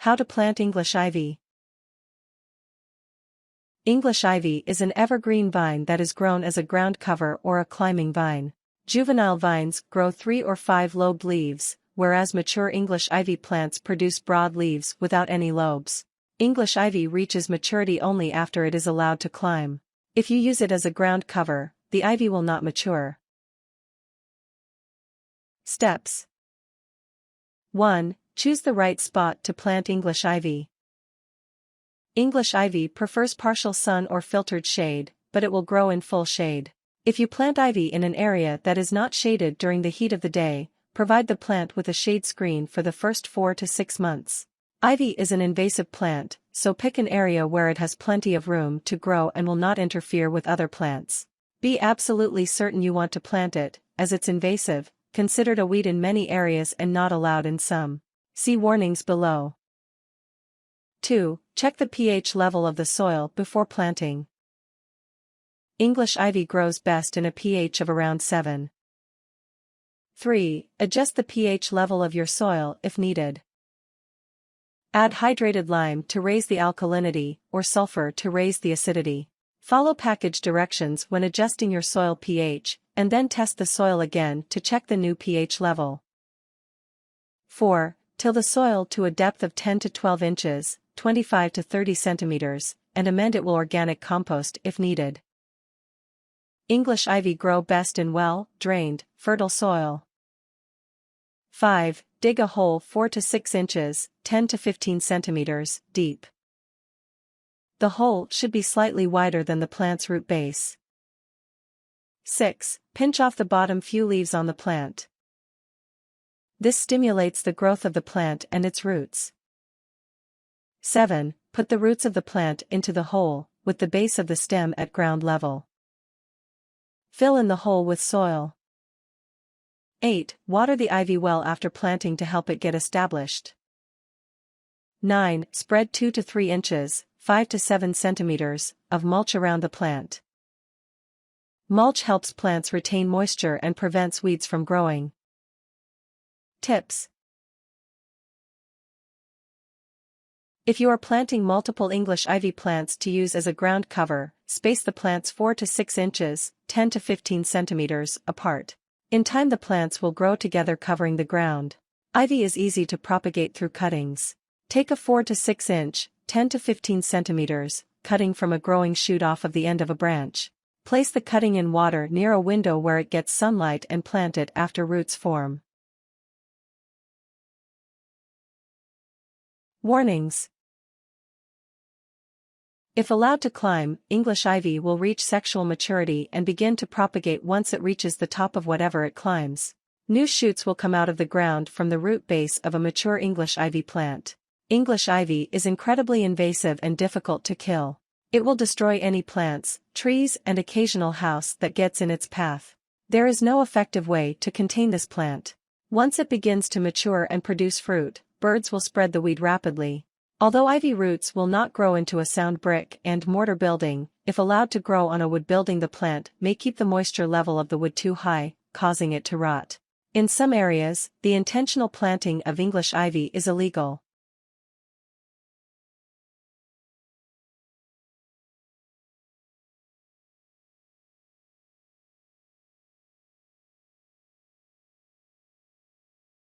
How to plant English ivy. English ivy is an evergreen vine that is grown as a ground cover or a climbing vine. Juvenile vines grow 3 or 5 lobed leaves, whereas mature English ivy plants produce broad leaves without any lobes. English ivy reaches maturity only after it is allowed to climb. If you use it as a ground cover, the ivy will not mature. Steps. 1. Choose the right spot to plant English ivy. English ivy prefers partial sun or filtered shade, but it will grow in full shade. If you plant ivy in an area that is not shaded during the heat of the day, provide the plant with a shade screen for the first 4 to 6 months. Ivy is an invasive plant, so pick an area where it has plenty of room to grow and will not interfere with other plants. Be absolutely certain you want to plant it, as it's invasive, considered a weed in many areas and not allowed in some. See warnings below. 2. Check the pH level of the soil before planting. English ivy grows best in a pH of around 7. 3. Adjust the pH level of your soil if needed. Add hydrated lime to raise the alkalinity, or sulfur to raise the acidity. Follow package directions when adjusting your soil pH, and then test the soil again to check the new pH level. 4. Till the soil to a depth of 10 to 12 inches, 25 to 30 centimeters, and amend it with organic compost if needed. English ivy grow best in well-drained, fertile soil. 5. Dig a hole 4 to 6 inches, 10 to 15 centimeters, deep. The hole should be slightly wider than the plant's root base. 6. Pinch off the bottom few leaves on the plant. This stimulates the growth of the plant and its roots. 7. Put the roots of the plant into the hole, with the base of the stem at ground level. Fill in the hole with soil. 8. Water the ivy well after planting to help it get established. 9. Spread 2 to 3 inches, 5 to 7 centimeters, of mulch around the plant. Mulch helps plants retain moisture and prevents weeds from growing. Tips. If you are planting multiple English ivy plants to use as a ground cover, space the plants 4 to 6 inches, 10 to 15 centimeters, apart. In time the plants will grow together covering the ground. Ivy is easy to propagate through cuttings. Take a 4 to 6 inch, 10 to 15 centimeters, cutting from a growing shoot off of the end of a branch. Place the cutting in water near a window where it gets sunlight and plant it after roots form. Warnings. If allowed to climb, English ivy will reach sexual maturity and begin to propagate once it reaches the top of whatever it climbs. New shoots will come out of the ground from the root base of a mature English ivy plant. English ivy is incredibly invasive and difficult to kill. It will destroy any plants, trees and occasional house that gets in its path. There is no effective way to contain this plant. Once it begins to mature and produce fruit, birds will spread the weed rapidly. Although ivy roots will not grow into a sound brick and mortar building, if allowed to grow on a wood building the plant may keep the moisture level of the wood too high, causing it to rot. In some areas, the intentional planting of English ivy is illegal.